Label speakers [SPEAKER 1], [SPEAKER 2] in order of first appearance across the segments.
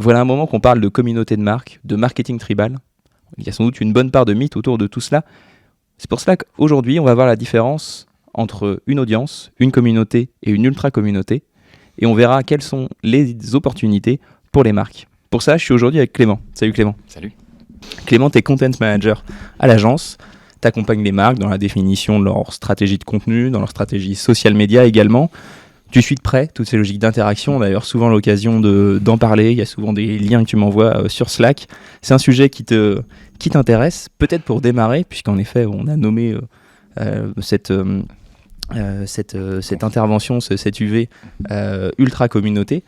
[SPEAKER 1] Voilà un moment qu'on parle de communauté de marque, de marketing tribal. Il y a sans doute une bonne part de mythe autour de tout cela. C'est pour cela qu'aujourd'hui, on va voir la différence entre une audience, une communauté et une ultra-communauté. Et on verra quelles sont les opportunités pour les marques. Pour ça, je suis aujourd'hui avec Clément. Salut Clément.
[SPEAKER 2] Salut.
[SPEAKER 1] Clément, tu es content manager à l'agence. Tu accompagnes les marques dans la définition de leur stratégie de contenu, dans leur stratégie social media également. Tu suis de près toutes ces logiques d'interaction. On a d'ailleurs souvent l'occasion d'en parler. Il y a souvent des liens que tu m'envoies sur Slack. C'est un sujet qui t'intéresse, peut-être pour démarrer, puisqu'en effet, on a nommé cette intervention, cette UV ultra communauté.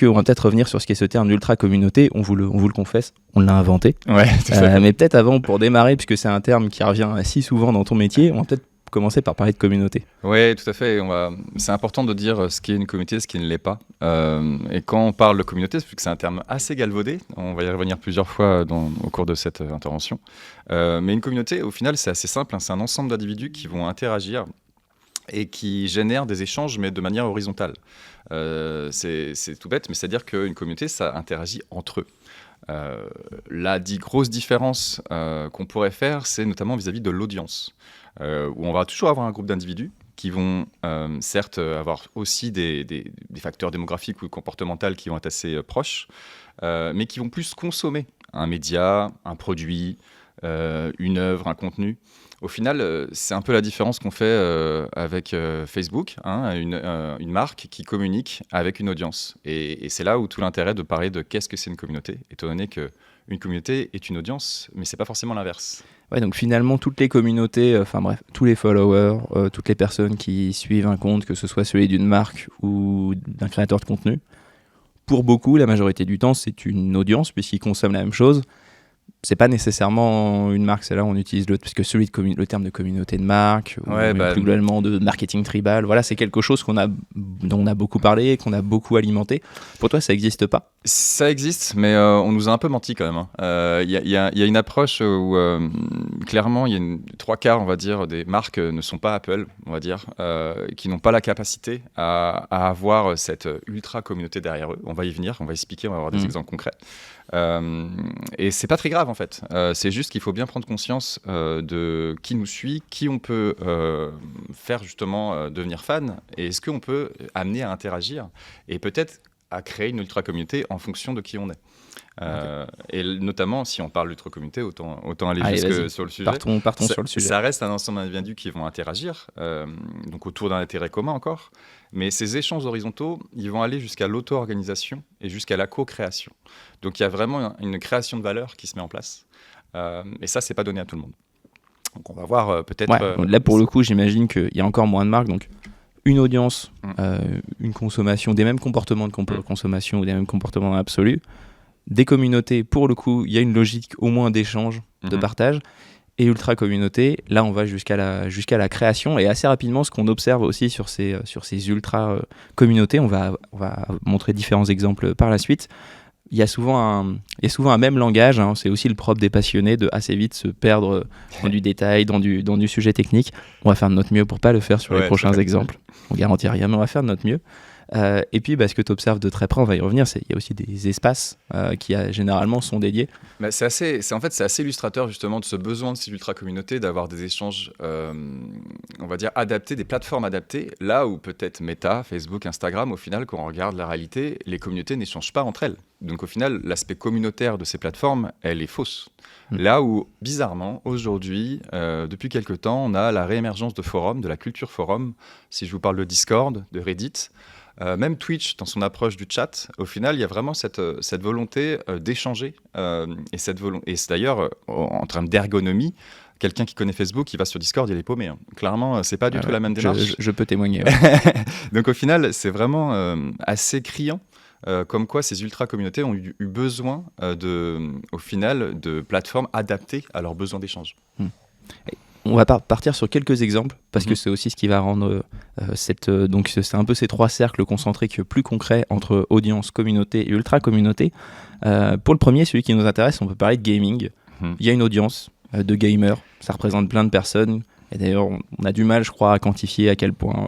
[SPEAKER 1] On va peut-être revenir sur ce qu'est ce terme ultra communauté. On vous le confesse, on l'a inventé.
[SPEAKER 2] Ouais,
[SPEAKER 1] mais peut-être avant, pour démarrer, puisque c'est un terme qui revient si souvent dans ton métier, on va peut-être commencer par parler de communauté.
[SPEAKER 2] Oui, tout à fait. C'est important de dire ce qui est une communauté, ce qui ne l'est pas. Et quand on parle de communauté, c'est que c'est un terme assez galvaudé. On va y revenir plusieurs fois au cours de cette intervention. Mais une communauté, au final, c'est assez simple. C'est un ensemble d'individus qui vont interagir et qui génèrent des échanges, mais de manière horizontale. C'est tout bête, mais c'est-à-dire qu'une communauté, ça interagit entre eux. La grosse différence qu'on pourrait faire, c'est notamment vis-à-vis de l'audience, où on va toujours avoir un groupe d'individus qui vont certes avoir aussi des facteurs démographiques ou comportementaux qui vont être assez proches, mais qui vont plus consommer un média, un produit, une œuvre, un contenu. Au final, c'est un peu la différence qu'on fait avec Facebook, une marque qui communique avec une audience. Et c'est là où tout l'intérêt de parler de qu'est-ce que c'est une communauté, étant donné qu'une communauté est une audience, mais c'est pas forcément l'inverse.
[SPEAKER 1] Ouais, donc finalement, toutes les communautés, tous les followers, toutes les personnes qui suivent un compte, que ce soit celui d'une marque ou d'un créateur de contenu, pour beaucoup, la majorité du temps, c'est une audience, puisqu'ils consomment la même chose. C'est pas nécessairement une marque, c'est là où on utilise l'autre, puisque le terme de communauté de marque, ou plus globalement de marketing tribal, voilà, c'est quelque chose dont on a beaucoup parlé, qu'on a beaucoup alimenté. Pour toi, ça n'existe pas ?
[SPEAKER 2] Ça existe, mais on nous a un peu menti quand même. Il y a une approche où clairement, il y a 3/4, on va dire, des marques ne sont pas Apple, on va dire, qui n'ont pas la capacité à avoir cette ultra communauté derrière eux. On va y venir, on va expliquer, on va avoir des exemples concrets. Et c'est pas très grave en fait. C'est juste qu'il faut bien prendre conscience de qui nous suit, qui on peut faire justement devenir fan, et est-ce qu'on peut amener à interagir et peut-être à créer une ultra-communauté en fonction de qui on est. Et notamment, si on parle d'ultra-communauté, autant aller jusque sur le sujet.
[SPEAKER 1] Partons sur le sujet.
[SPEAKER 2] Ça reste un ensemble d'individus qui vont interagir, donc autour d'un intérêt commun encore. Mais ces échanges horizontaux, ils vont aller jusqu'à l'auto-organisation et jusqu'à la co-création. Donc il y a vraiment une création de valeur qui se met en place. Et ça, c'est pas donné à tout le monde. Donc on va voir peut-être...
[SPEAKER 1] Ouais, là, pour le coup, j'imagine qu'il y a encore moins de marques. Donc une audience, une consommation, des mêmes comportements de consommation ou des mêmes comportements absolus. Des communautés, pour le coup, il y a une logique au moins d'échange, de partage. Et ultra-communauté, là, on va jusqu'à la création. Et assez rapidement, ce qu'on observe aussi sur ces ultra-communautés, on va montrer différents exemples par la suite. Il y a souvent un même langage, c'est aussi le propre des passionnés de assez vite se perdre dans du détail, dans du sujet technique. On va faire de notre mieux pour pas le faire sur les prochains exemples. On garantit rien, mais on va faire de notre mieux. Et puis, ce que tu observes de très près, on va y revenir, il y a aussi des espaces qui généralement sont dédiés.
[SPEAKER 2] C'est assez illustrateur justement de ce besoin de ces ultra-communautés, d'avoir des échanges, on va dire, adaptés, des plateformes adaptées, là où peut-être Meta, Facebook, Instagram, au final, quand on regarde la réalité, les communautés n'échangent pas entre elles. Donc au final, l'aspect communautaire de ces plateformes, elle est fausse. Là où, bizarrement, aujourd'hui, depuis quelques temps, on a la réémergence de forums, de la culture forum. Si je vous parle de Discord, de Reddit, même Twitch, dans son approche du chat, au final, il y a vraiment cette volonté d'échanger. Et c'est d'ailleurs, en termes d'ergonomie, quelqu'un qui connaît Facebook, qui va sur Discord, il est paumé. Clairement, c'est pas du tout la même démarche.
[SPEAKER 1] Je peux témoigner.
[SPEAKER 2] Donc au final, c'est vraiment assez criant. Comme quoi ces ultra-communautés ont eu besoin, au final, de plateformes adaptées à leurs besoins d'échange.
[SPEAKER 1] On va partir sur quelques exemples, parce que c'est aussi ce qui va rendre donc c'est un peu ces trois cercles concentriques plus concrets entre audience, communauté et ultra-communauté. Pour le premier, celui qui nous intéresse, on peut parler de gaming. Il y a une audience de gamers, ça représente plein de personnes. Et d'ailleurs, on a du mal, je crois, à quantifier à quel point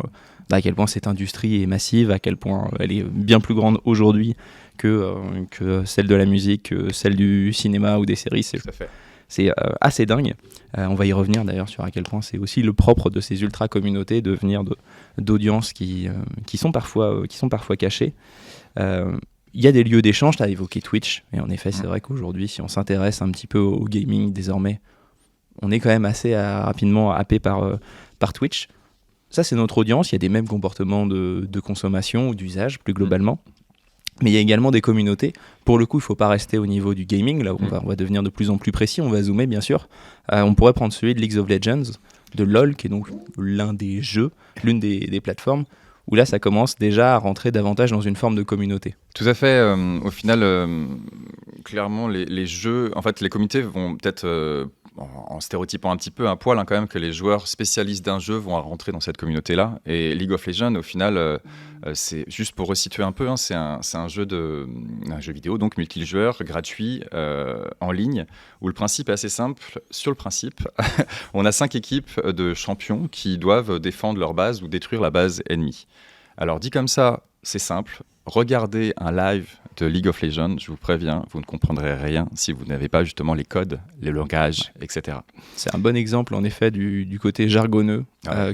[SPEAKER 1] cette industrie est massive, à quel point elle est bien plus grande aujourd'hui que celle de la musique, que celle du cinéma ou des séries. C'est assez dingue. On va y revenir d'ailleurs sur à quel point c'est aussi le propre de ces ultra-communautés de venir d'audiences qui sont parfois cachées. Il y a des lieux d'échange, tu as évoqué Twitch, et en effet c'est vrai qu'aujourd'hui si on s'intéresse un petit peu au gaming désormais, on est quand même assez rapidement happé par Twitch. Ça c'est notre audience, il y a des mêmes comportements de consommation ou d'usage plus globalement. Mais il y a également des communautés. Pour le coup, il ne faut pas rester au niveau du gaming, là où on va devenir de plus en plus précis, on va zoomer bien sûr. On pourrait prendre celui de League of Legends, de LoL, qui est donc l'un des jeux, l'une des plateformes, où là ça commence déjà à rentrer davantage dans une forme de communauté.
[SPEAKER 2] Tout à fait. Au final, clairement, les jeux, en fait, les communautés vont peut-être, en stéréotypant un petit peu, un poil quand même, que les joueurs spécialistes d'un jeu vont rentrer dans cette communauté-là. Et League of Legends, au final, c'est juste pour resituer un peu, c'est un jeu vidéo, donc multijoueur, gratuit, en ligne, où le principe est assez simple. Sur le principe, on a 5 équipes de champions qui doivent défendre leur base ou détruire la base ennemie. Alors dit comme ça, c'est simple. Regardez un live de League of Legends, je vous préviens, vous ne comprendrez rien si vous n'avez pas justement les codes, les langages, etc.
[SPEAKER 1] C'est un bon exemple en effet du côté jargonneux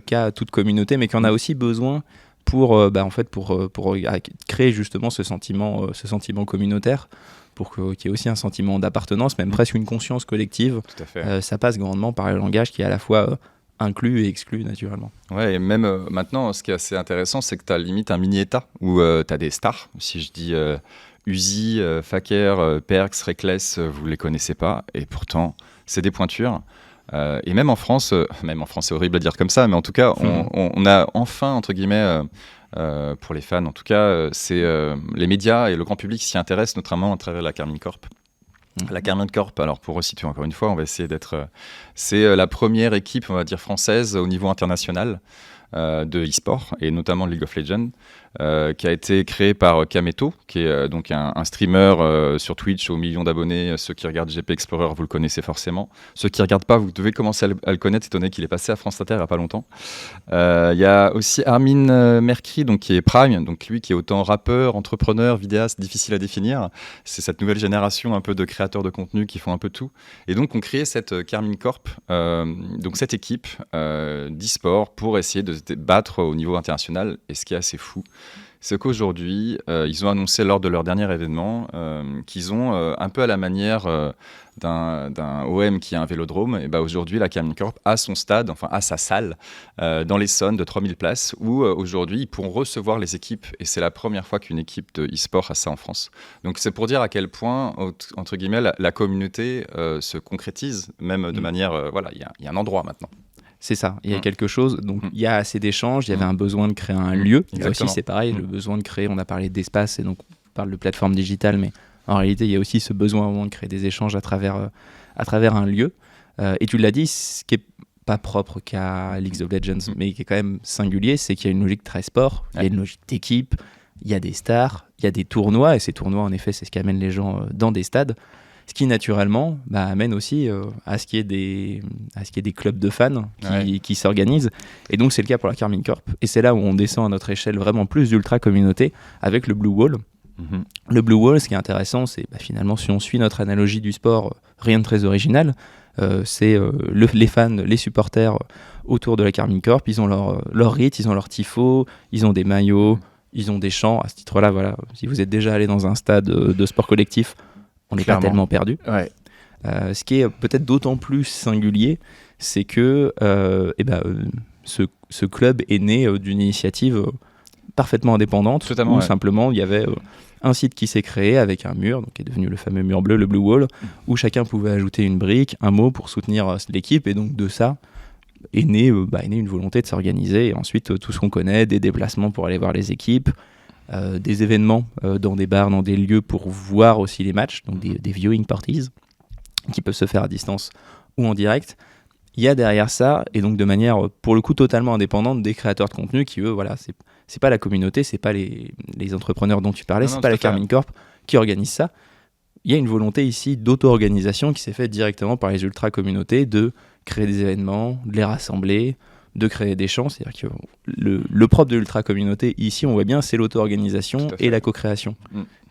[SPEAKER 1] qu'a toute communauté, mais qu'on a aussi besoin pour créer justement ce sentiment communautaire, pour qu'il y ait aussi un sentiment d'appartenance, même presque une conscience collective.
[SPEAKER 2] Tout à fait.
[SPEAKER 1] Ça passe grandement par le langage qui est à la fois inclus et exclus naturellement.
[SPEAKER 2] Ouais, et même maintenant, ce qui est assez intéressant, c'est que tu as limite un mini-état où tu as des stars. Si je dis Uzi, Faker, Perks, Reckless, vous ne les connaissez pas, et pourtant, c'est des pointures. Et même en France, c'est horrible à dire comme ça, mais en tout cas, on a enfin, entre guillemets, pour les fans, en tout cas, c'est les médias et le grand public s'y intéressent, notamment à travers la Carmine Corp. La Carmine Corp, alors pour resituer encore une fois, on va essayer d'être... c'est la première équipe, on va dire, française au niveau international de e-sport, et notamment League of Legends, qui a été créé par Kameto, qui est donc un streamer sur Twitch aux millions d'abonnés. Ceux qui regardent GP Explorer, vous le connaissez forcément. Ceux qui ne regardent pas, vous devez commencer à le connaître, étant donné qu'il est passé à France Inter il n'y a pas longtemps. Il y a aussi Armin Mercry, donc, qui est Prime, donc lui qui est autant rappeur, entrepreneur, vidéaste, difficile à définir. C'est cette nouvelle génération un peu de créateurs de contenu qui font un peu tout. Et donc on crée cette Carmine Corp, donc cette équipe d'e-sport pour essayer de se battre au niveau international. Et ce qui est assez fou, c'est qu'aujourd'hui, ils ont annoncé lors de leur dernier événement qu'ils ont, un peu à la manière d'un OM qui a un vélodrome, et aujourd'hui, la Carmine Corp a son stade, enfin a sa salle dans l'Essonne de 3000 places, où aujourd'hui, ils pourront recevoir les équipes, et c'est la première fois qu'une équipe de e-sport a ça en France. Donc c'est pour dire à quel point, entre guillemets, la communauté se concrétise, même de manière... voilà, il y a un endroit maintenant.
[SPEAKER 1] C'est ça, il y a quelque chose, donc il y a assez d'échanges, il y avait un besoin de créer un lieu. Là aussi c'est pareil, le besoin de créer, on a parlé d'espace, et donc on parle de plateforme digitale, mais en réalité il y a aussi ce besoin au moment de créer des échanges à travers un lieu. Et tu l'as dit, ce qui n'est pas propre qu'à League of Legends, mais qui est quand même singulier, c'est qu'il y a une logique très sport, il y a une logique d'équipe, il y a des stars, il y a des tournois, et ces tournois en effet c'est ce qui amène les gens dans des stades. Ce qui naturellement amène aussi à ce qu'il y ait des clubs de fans qui s'organisent. Et donc c'est le cas pour la Carmine Corp. Et c'est là où on descend à notre échelle vraiment plus d'ultra communauté avec le Blue Wall. Le Blue Wall, ce qui est intéressant, c'est finalement, si on suit notre analogie du sport, rien de très original. C'est les fans, les supporters autour de la Carmine Corp. Ils ont leur rite, ils ont leur tifo, ils ont des maillots, ils ont des chants. À ce titre-là, voilà, si vous êtes déjà allé dans un stade de sport collectif, on n'est pas tellement perdu.
[SPEAKER 2] Ouais.
[SPEAKER 1] Ce qui est peut-être d'autant plus singulier, c'est que ce club est né d'une initiative parfaitement indépendante, où simplement il y avait un site qui s'est créé avec un mur, donc qui est devenu le fameux mur bleu, le Blue Wall, où chacun pouvait ajouter une brique, un mot pour soutenir l'équipe, et donc de ça est née une volonté de s'organiser, et ensuite tout ce qu'on connaît, des déplacements pour aller voir les équipes, des événements dans des bars, dans des lieux pour voir aussi les matchs, donc des viewing parties qui peuvent se faire à distance ou en direct. Il y a derrière ça, et donc de manière pour le coup totalement indépendante, des créateurs de contenu qui, eux, voilà, c'est pas la communauté, c'est pas les entrepreneurs dont tu parlais, c'est pas la Carmine Corp qui organise ça. Il y a une volonté ici d'auto-organisation qui s'est faite directement par les ultra-communautés de créer des événements, de les rassembler, de créer des champs. C'est-à-dire que le propre de l'ultra-communauté, ici, on voit bien, c'est l'auto-organisation et la co-création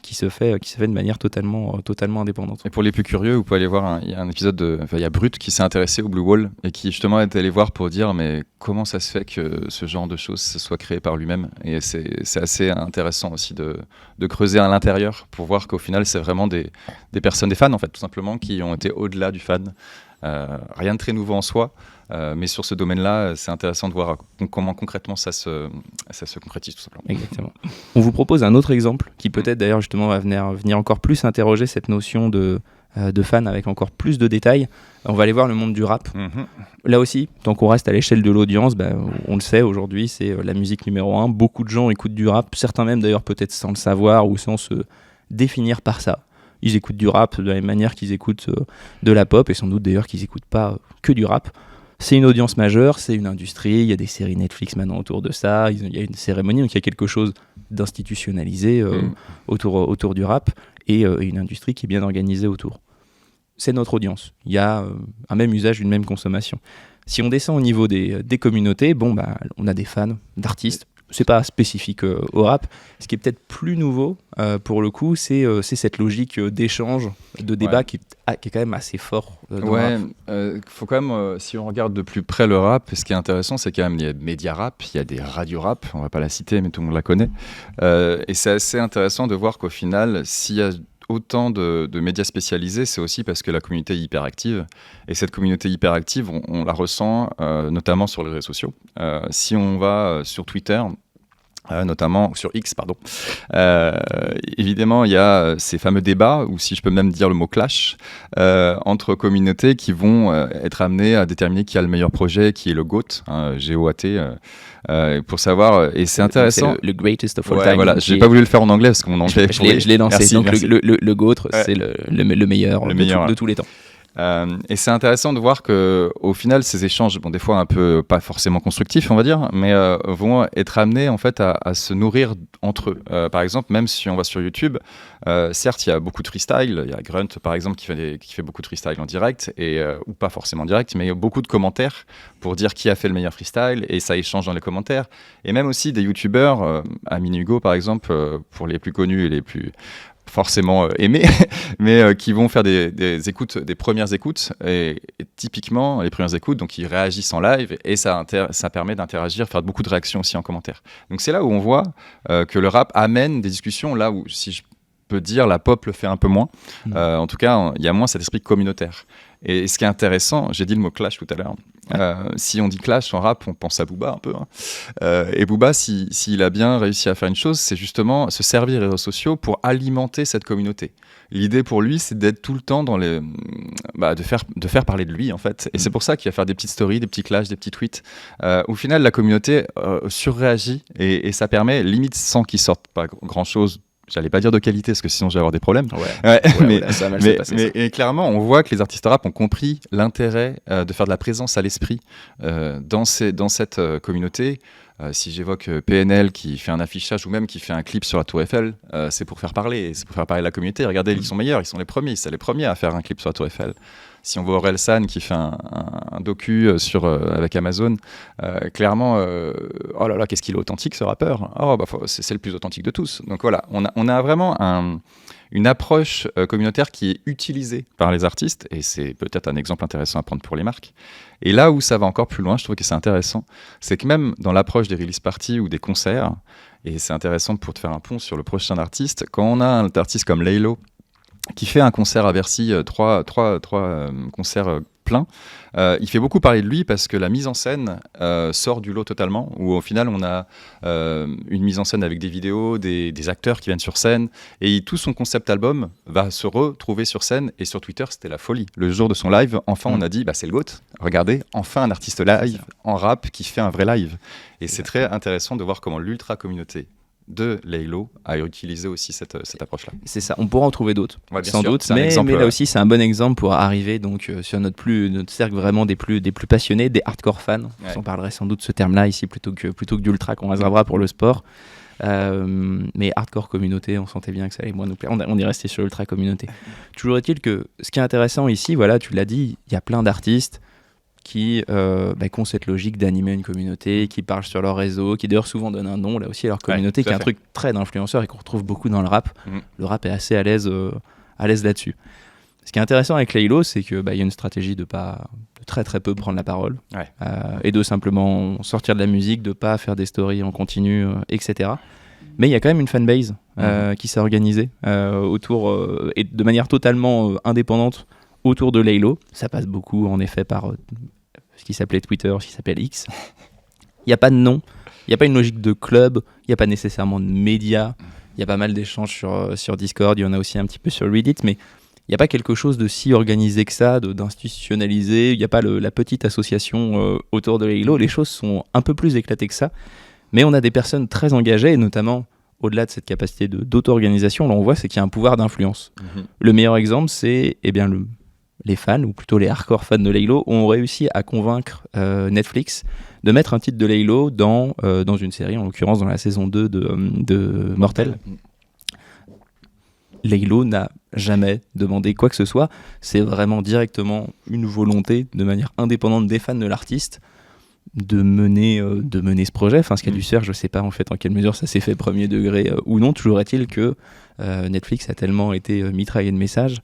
[SPEAKER 1] qui se fait de manière totalement indépendante.
[SPEAKER 2] Et pour les plus curieux, vous pouvez aller voir, il y a un épisode il y a Brut qui s'est intéressé au Blue Wall et qui justement est allé voir pour dire mais comment ça se fait que ce genre de choses soit créé par lui-même. Et c'est assez intéressant aussi de creuser à l'intérieur pour voir qu'au final c'est vraiment des personnes, des fans en fait, tout simplement, qui ont été au-delà du fan. Rien de très nouveau en soi, mais sur ce domaine-là, c'est intéressant de voir comment concrètement ça se concrétise tout simplement.
[SPEAKER 1] Exactement. On vous propose un autre exemple qui peut-être d'ailleurs justement va venir encore plus interroger cette notion de fan avec encore plus de détails. On va aller voir le monde du rap. Là aussi, tant qu'on reste à l'échelle de l'audience, on le sait, aujourd'hui c'est la musique numéro 1. Beaucoup de gens écoutent du rap, certains même d'ailleurs peut-être sans le savoir ou sans se définir par ça. Ils écoutent du rap de la même manière qu'ils écoutent de la pop, et sans doute d'ailleurs qu'ils n'écoutent pas que du rap. C'est une audience majeure, c'est une industrie, il y a des séries Netflix maintenant autour de ça, il y a une cérémonie, donc il y a quelque chose d'institutionnalisé autour du rap, et une industrie qui est bien organisée autour. C'est notre audience, il y a un même usage, une même consommation. Si on descend au niveau des communautés, on a des fans d'artistes. C'est pas spécifique au rap. Ce qui est peut-être plus nouveau, pour le coup, c'est cette logique d'échange, de débat qui est quand même assez fort dans le rap.
[SPEAKER 2] Faut quand même, si on regarde de plus près le rap, ce qui est intéressant, c'est quand même il y a des médias rap, il y a des radios rap, on va pas la citer, mais tout le monde la connaît. Et c'est assez intéressant de voir qu'au final, s'il y a autant de médias spécialisés, c'est aussi parce que la communauté est hyper active. Et cette communauté hyper active, on la ressent notamment sur les réseaux sociaux. Si on va sur Twitter, notamment sur X, pardon. Évidemment, il y a ces fameux débats, ou si je peux même dire le mot clash, entre communautés qui vont être amenées à déterminer qui a le meilleur projet, qui est le GOAT, G-O-A-T, pour savoir, et c'est intéressant.
[SPEAKER 1] C'est le greatest of all time.
[SPEAKER 2] Voilà, j'ai pas voulu le faire en anglais parce que mon anglais est pourri.
[SPEAKER 1] Je l'ai lancé.
[SPEAKER 2] Merci,
[SPEAKER 1] donc
[SPEAKER 2] merci.
[SPEAKER 1] le GOAT, c'est le meilleur, de tous les temps.
[SPEAKER 2] Et c'est intéressant de voir qu'au final, ces échanges, des fois un peu pas forcément constructifs, on va dire, mais vont être amenés en fait à se nourrir entre eux. Par exemple, même si on va sur YouTube, certes, il y a beaucoup de freestyle. Il y a Grunt, par exemple, qui fait beaucoup de freestyle en direct, ou pas forcément en direct, mais il y a beaucoup de commentaires pour dire qui a fait le meilleur freestyle, et ça échange dans les commentaires. Et même aussi des YouTubeurs, Amine Hugo, par exemple, pour les plus connus et les plus forcément aimés, mais qui vont faire des écoutes, des premières écoutes, et typiquement les premières écoutes, donc ils réagissent en live, et ça permet d'interagir, faire beaucoup de réactions aussi en commentaire. Donc c'est là où on voit que le rap amène des discussions, là où, si je peux dire, la pop le fait un peu moins. En tout cas, il y a moins cet esprit communautaire. Et ce qui est intéressant, j'ai dit le mot clash tout à l'heure. Si on dit clash en rap, on pense à Booba un peu. Et Booba, s'il a bien réussi à faire une chose, c'est justement se servir des réseaux sociaux pour alimenter cette communauté. L'idée pour lui, c'est d'être tout le temps dans de faire parler de lui en fait. Et c'est pour ça qu'il va faire des petites stories, des petits clashs, des petits tweets. Au final, la communauté surréagit et ça permet, limite sans qu'il sorte pas grand-chose. J'allais pas dire de qualité parce que sinon j'allais avoir des problèmes. Mais clairement, on voit que les artistes rap ont compris l'intérêt de faire de la présence à l'esprit dans cette communauté. Si j'évoque PNL qui fait un affichage ou même qui fait un clip sur la Tour Eiffel, c'est pour faire parler la communauté. Regardez, ils sont meilleurs, ils sont les premiers, c'est les premiers à faire un clip sur la Tour Eiffel. Si on voit Orelsan qui fait un docu avec Amazon, clairement, oh là là, qu'est-ce qu'il est authentique ce rappeur. C'est le plus authentique de tous. Donc voilà, on a vraiment une approche communautaire qui est utilisée par les artistes, et c'est peut-être un exemple intéressant à prendre pour les marques. Et là où ça va encore plus loin, je trouve que c'est intéressant, c'est que même dans l'approche des release parties ou des concerts, et c'est intéressant pour te faire un pont sur le prochain artiste, quand on a un artiste comme Laylo, qui fait un concert à Bercy, trois concerts pleins. Il fait beaucoup parler de lui parce que la mise en scène sort du lot totalement, où au final on a une mise en scène avec des vidéos, des acteurs qui viennent sur scène, et tout son concept album va se retrouver sur scène, et sur Twitter c'était la folie. Le jour de son live, enfin on a dit c'est le GOAT, regardez, enfin un artiste live en rap qui fait un vrai live. Et c'est très intéressant de voir comment l'ultra communauté de Laylo a utilisé aussi cette approche-là.
[SPEAKER 1] C'est ça, on pourra en trouver d'autres, sans doute, mais
[SPEAKER 2] exemple,
[SPEAKER 1] là aussi c'est un bon exemple pour arriver donc sur notre cercle vraiment des plus passionnés, des hardcore fans. On parlerait sans doute de ce terme-là ici plutôt que d'ultra qu'on réservera pour le sport. Mais hardcore communauté, on sentait bien que ça allait moins nous plaire. On est resté sur ultra communauté. Toujours est-il que ce qui est intéressant ici, voilà, tu l'as dit, il y a plein d'artistes. qui ont cette logique d'animer une communauté, qui parlent sur leur réseau, qui d'ailleurs souvent donnent un nom là aussi à leur communauté, qui est un truc très d'influenceur et qu'on retrouve beaucoup dans le rap. Le rap est assez à l'aise là-dessus. Ce qui est intéressant avec Laylo, c'est que y a une stratégie de très très peu prendre la parole et de simplement sortir de la musique, de pas faire des stories en continu, etc. Mais il y a quand même une fanbase qui s'est organisée autour et de manière totalement indépendante autour de Laylo. Ça passe beaucoup en effet par ce qui s'appelait Twitter, ce qui s'appelle X. Il n'y a pas de nom, il n'y a pas une logique de club, il n'y a pas nécessairement de médias. Il y a pas mal d'échanges sur Discord, il y en a aussi un petit peu sur Reddit, mais il n'y a pas quelque chose de si organisé que ça, d'institutionnalisé. Il n'y a pas la petite association autour de Laylo. Les choses sont un peu plus éclatées que ça. Mais on a des personnes très engagées, et notamment au-delà de cette capacité d'auto-organisation, là on voit c'est qu'il y a un pouvoir d'influence. Le meilleur exemple, c'est les fans, ou plutôt les hardcore fans de Laylo, ont réussi à convaincre Netflix de mettre un titre de Laylo dans une série, en l'occurrence dans la saison 2 de Mortel. Laylo n'a jamais demandé quoi que ce soit. C'est vraiment directement une volonté, de manière indépendante des fans de l'artiste, de mener ce projet. Enfin, ce qu'a dû se faire, je ne sais pas en fait en quelle mesure ça s'est fait premier degré ou non. Toujours est-il que Netflix a tellement été mitraillé de messages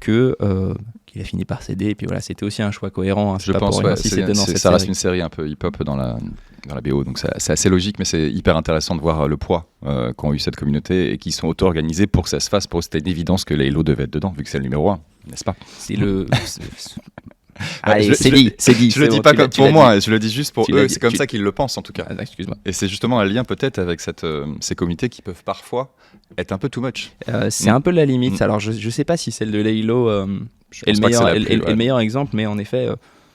[SPEAKER 1] qu'il a fini par céder. Et puis voilà, c'était aussi un choix cohérent.
[SPEAKER 2] Je pense, ça reste une série un peu hip-hop dans la BO, donc c'est assez logique, mais c'est hyper intéressant de voir le poids qu'ont eu cette communauté et qui sont auto-organisés pour que ça se fasse. Pour eux, c'était une évidence que Laylo devait être dedans, vu que c'est le numéro 1, n'est-ce pas ?
[SPEAKER 1] Allez, c'est dit.
[SPEAKER 2] Je le dis pas comme pour moi, je le dis juste pour eux. C'est comme ça qu'ils le pensent en tout cas.
[SPEAKER 1] Excuse-moi.
[SPEAKER 2] Et c'est justement un lien peut-être avec ces comités qui peuvent parfois être un peu too much.
[SPEAKER 1] C'est un peu la limite. Alors je sais pas si celle de Laylo est le meilleur exemple, mais en effet,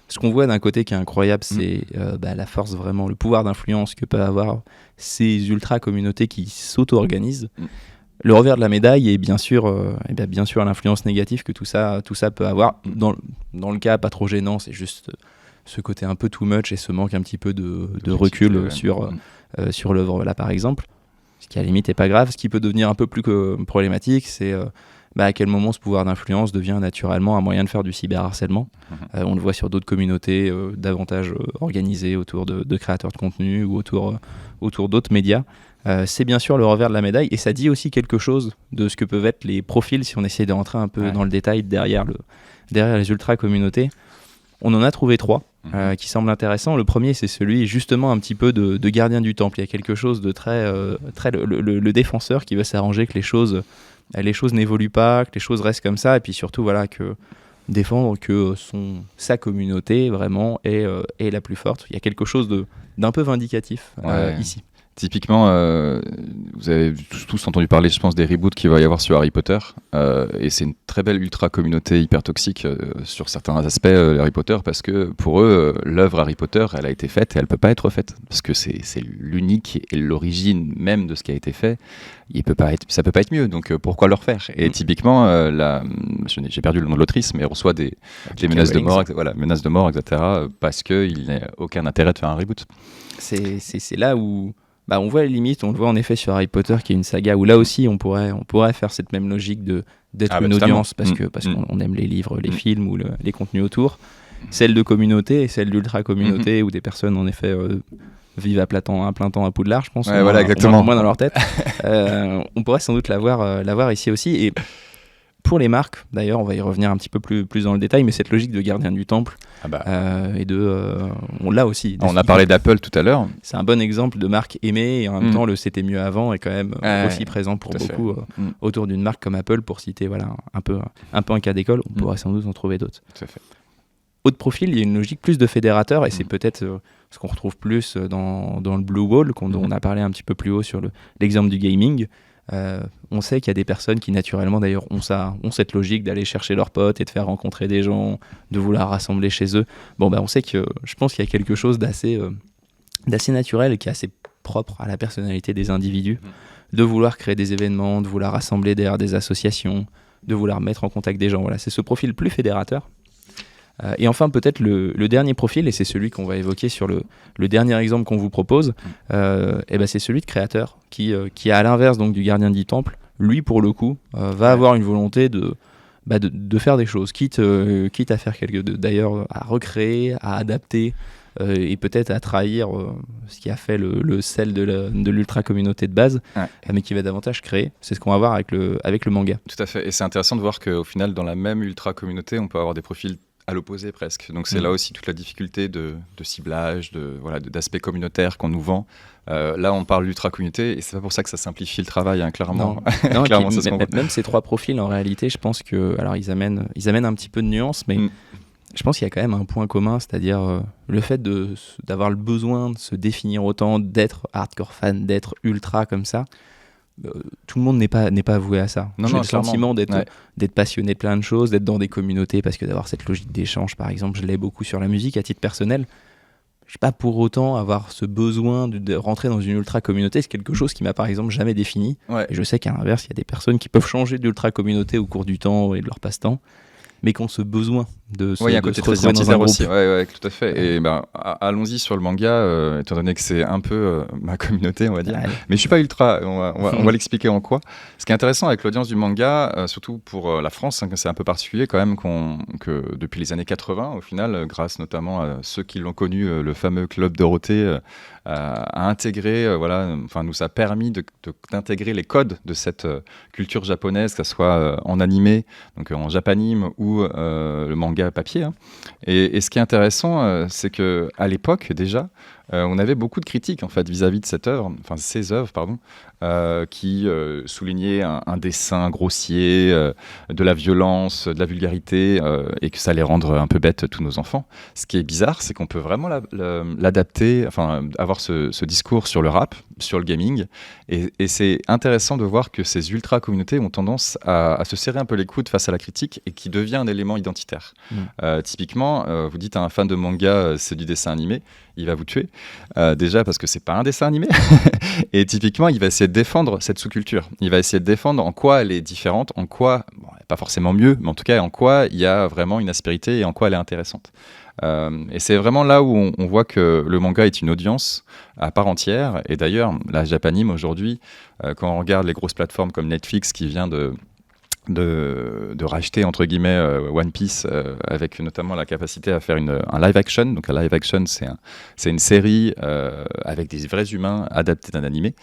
[SPEAKER 1] ce qu'on voit d'un côté qui est incroyable, c'est la force vraiment, le pouvoir d'influence que peuvent avoir ces ultra communautés qui s'auto-organisent. Le revers de la médaille est bien sûr l'influence négative que tout ça peut avoir. Dans le cas pas trop gênant, c'est juste ce côté un peu too much et ce manque un petit peu de recul sur l'œuvre là par exemple. Ce qui à la limite est pas grave. Ce qui peut devenir un peu plus problématique, c'est à quel moment ce pouvoir d'influence devient naturellement un moyen de faire du cyberharcèlement. On le voit sur d'autres communautés davantage organisées autour de créateurs de contenu ou autour d'autres médias. C'est bien sûr le revers de la médaille et ça dit aussi quelque chose de ce que peuvent être les profils si on essaie de rentrer un peu dans le détail derrière les ultra communautés. On en a trouvé 3 qui semblent intéressants. Le premier, c'est celui justement un petit peu de gardien du temple. Il y a quelque chose de très le défenseur qui veut s'arranger que les choses n'évoluent pas, que les choses restent comme ça et puis surtout voilà que défendre que sa communauté vraiment est la plus forte. Il y a quelque chose d'un peu vindicatif ici.
[SPEAKER 2] Typiquement, vous avez tous entendu parler, je pense, des reboots qu'il va y avoir sur Harry Potter. Et c'est une très belle ultra-communauté hyper toxique sur certains aspects Harry Potter, parce que pour eux, l'œuvre Harry Potter, elle a été faite et elle ne peut pas être faite. Parce que c'est l'unique et l'origine même de ce qui a été fait. Ça peut pas être mieux, donc pourquoi le refaire ? Et typiquement, j'ai perdu le nom de l'autrice, mais elle reçoit des menaces de mort, menaces de mort, etc., parce qu'il n'y a aucun intérêt de faire un reboot.
[SPEAKER 1] C'est là où... on voit les limites, on le voit en effet sur Harry Potter qui est une saga où là aussi on pourrait faire cette même logique d'être une audience parce qu'on aime les livres, les films ou les contenus autour. Celle de communauté et celle d'ultra-communauté où des personnes en effet vivent à plein temps à Poudlard, je pense.
[SPEAKER 2] Exactement.
[SPEAKER 1] Au moins dans leur tête. On pourrait sans doute l'avoir ici aussi. Et pour les marques, d'ailleurs, on va y revenir un petit peu plus dans le détail, mais cette logique de gardien du temple on l'a aussi.
[SPEAKER 2] On a parlé d'Apple tout à l'heure.
[SPEAKER 1] C'est un bon exemple de marque aimée et en même temps le c'était mieux avant est quand même aussi présent pour beaucoup autour d'une marque comme Apple, pour citer un peu un cas d'école. On pourrait sans doute en trouver d'autres.
[SPEAKER 2] Tout à fait.
[SPEAKER 1] Autre profil, il y a une logique plus de fédérateur et c'est peut-être ce qu'on retrouve plus dans le Blue Wall dont on a parlé un petit peu plus haut sur l'exemple du gaming. On sait qu'il y a des personnes qui naturellement d'ailleurs ont cette logique d'aller chercher leurs potes et de faire rencontrer des gens, de vouloir rassembler chez eux. On sait que je pense qu'il y a quelque chose d'assez naturel et qui est assez propre à la personnalité des individus, de vouloir créer des événements, de vouloir rassembler derrière des associations, de vouloir mettre en contact des gens. Voilà, c'est ce profil plus fédérateur. Et enfin peut-être le dernier profil, et c'est celui qu'on va évoquer sur le dernier exemple qu'on vous propose, c'est celui de créateur qui à l'inverse donc du gardien du temple, lui pour le coup va avoir une volonté de faire des choses, quitte à faire d'ailleurs à recréer, à adapter et peut-être à trahir ce qui a fait le sel de l'ultra-communauté de base, mais qui va davantage créer. C'est ce qu'on va voir avec le manga.
[SPEAKER 2] Tout à fait, et c'est intéressant de voir qu'au final, dans la même ultra-communauté, on peut avoir des profils à l'opposé presque. Donc c'est là aussi toute la difficulté de ciblage, d'aspect communautaire qu'on nous vend. Là, on parle d'ultra-communauté et c'est pas pour ça que ça simplifie le travail, hein, clairement.
[SPEAKER 1] Non,
[SPEAKER 2] clairement
[SPEAKER 1] même ces 3 profils, en réalité, je pense que, alors ils amènent un petit peu de nuance, mais je pense qu'il y a quand même un point commun, c'est-à-dire le fait d'avoir le besoin de se définir autant, d'être hardcore fan, d'être ultra comme ça. Tout le monde n'est pas voué à ça. J'ai le sentiment d'être passionné de plein de choses, d'être dans des communautés, parce que d'avoir cette logique d'échange, par exemple, je l'ai beaucoup sur la musique à titre personnel. Je ne vais pas pour autant avoir ce besoin de rentrer dans une ultra communauté. C'est quelque chose qui m'a par exemple jamais défini. Et je sais qu'à l'inverse, il y a des personnes qui peuvent changer d'ultra communauté au cours du temps et de leur passe-temps, mais qui ont ce besoin de se,
[SPEAKER 2] il y a un côté très identitaire aussi. Ouais, tout à fait. Et allons-y sur le manga, étant donné que c'est un peu ma communauté, on va dire. Mais je suis pas ultra. On va l'expliquer en quoi. Ce qui est intéressant avec l'audience du manga, surtout pour la France, hein, c'est un peu particulier quand même que depuis les années 80, au final, grâce notamment à ceux qui l'ont connu, le fameux Club Dorothée, a intégré, nous a permis d'intégrer les codes de cette culture japonaise, que ce soit en animé, donc en japanime, ou le manga papier. Hein. Et ce qui est intéressant, c'est qu'à l'époque, déjà, on avait beaucoup de critiques en fait, vis-à-vis de ces œuvres, qui soulignaient un dessin grossier, de la violence, de la vulgarité, et que ça allait rendre un peu bêtes tous nos enfants. Ce qui est bizarre, c'est qu'on peut vraiment l'adapter, avoir ce discours sur le rap, sur le gaming, et c'est intéressant de voir que ces ultra-communautés ont tendance à se serrer un peu les coudes face à la critique et qui devient un élément identitaire. Typiquement, vous dites à un fan de manga, c'est du dessin animé, il va vous tuer, déjà parce que c'est pas un dessin animé et typiquement il va essayer de défendre cette sous-culture, il va essayer de défendre en quoi elle est différente, en quoi, pas forcément mieux, mais en tout cas en quoi il y a vraiment une aspérité et en quoi elle est intéressante. Et c'est vraiment là où on voit que le manga est une audience à part entière, et d'ailleurs la Japanime aujourd'hui, quand on regarde les grosses plateformes comme Netflix qui vient de racheter entre guillemets One Piece, avec notamment la capacité à faire un live action. Donc un live action, c'est une série avec des vrais humains adaptés d'un animé.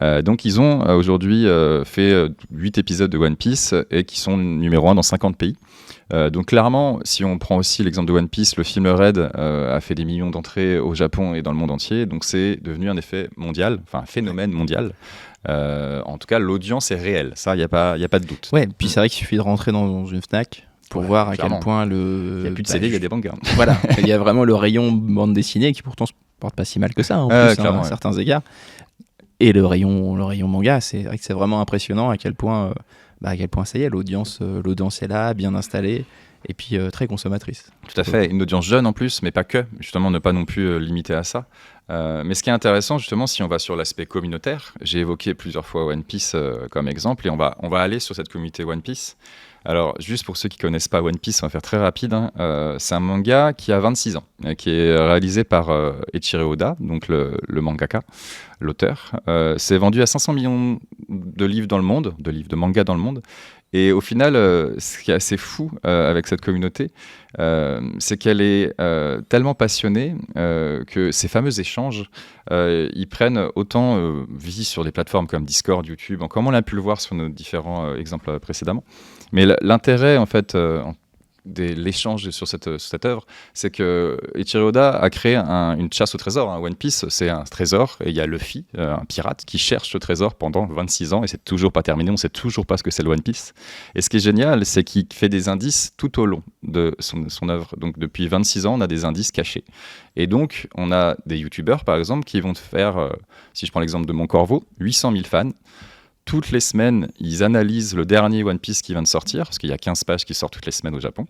[SPEAKER 2] Donc ils ont aujourd'hui fait 8 épisodes de One Piece et qui sont numéro 1 dans 50 pays. Donc clairement, si on prend aussi l'exemple de One Piece, le film Red a fait des millions d'entrées au Japon et dans le monde entier. Donc c'est devenu un effet mondial, un phénomène mondial. En tout cas, l'audience est réelle, ça, il n'y a pas de doute.
[SPEAKER 1] Ouais, puis c'est vrai qu'il suffit de rentrer dans une Fnac pour voir à quel point
[SPEAKER 2] il n'y a plus de CD, il y a des mangas.
[SPEAKER 1] Voilà, il y a vraiment le rayon bande dessinée qui pourtant se porte pas si mal que ça, en plus, à certains égards. Et le rayon manga, c'est vrai que c'est vraiment impressionnant à quel point ça y est, l'audience est là, bien installée. Et puis très consommatrice.
[SPEAKER 2] Tout à fait, une audience jeune en plus, mais pas que, justement ne pas non plus limiter à ça. Mais ce qui est intéressant justement, si on va sur l'aspect communautaire, j'ai évoqué plusieurs fois One Piece comme exemple, et on va aller sur cette communauté One Piece. Alors juste pour ceux qui ne connaissent pas One Piece, on va faire très rapide, hein. C'est un manga qui a 26 ans, qui est réalisé par Eiichiro Oda, donc le mangaka, l'auteur. C'est vendu à 500 millions de livres dans le monde, de mangas dans le monde. Et au final, ce qui est assez fou avec cette communauté, c'est qu'elle est tellement passionnée que ces fameux échanges, ils prennent autant vie sur des plateformes comme Discord, YouTube, comme on a pu le voir sur nos différents exemples précédemment. Mais l'intérêt, en fait, de l'échange sur cette œuvre, c'est que Eiichiro Oda a créé une chasse au trésor. One Piece, c'est un trésor, et il y a Luffy, un pirate, qui cherche ce trésor pendant 26 ans, et c'est toujours pas terminé, on sait toujours pas ce que c'est le One Piece. Et ce qui est génial, c'est qu'il fait des indices tout au long de son œuvre. Donc depuis 26 ans, on a des indices cachés. Et donc, on a des youtubeurs, par exemple, qui vont faire, si je prends l'exemple de Mon Corvo, 800 000 fans. Toutes les semaines, ils analysent le dernier One Piece qui vient de sortir, parce qu'il y a 15 pages qui sortent toutes les semaines au Japon.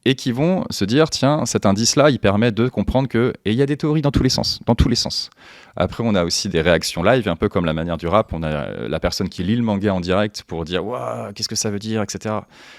[SPEAKER 2] et qui vont se dire, tiens, cet indice-là, il permet de comprendre que... Et il y a des théories dans tous les sens, dans tous les sens. Après, on a aussi des réactions live, un peu comme la manière du rap. On a la personne qui lit le manga en direct pour dire « Waouh, qu'est-ce que ça veut dire ?» etc.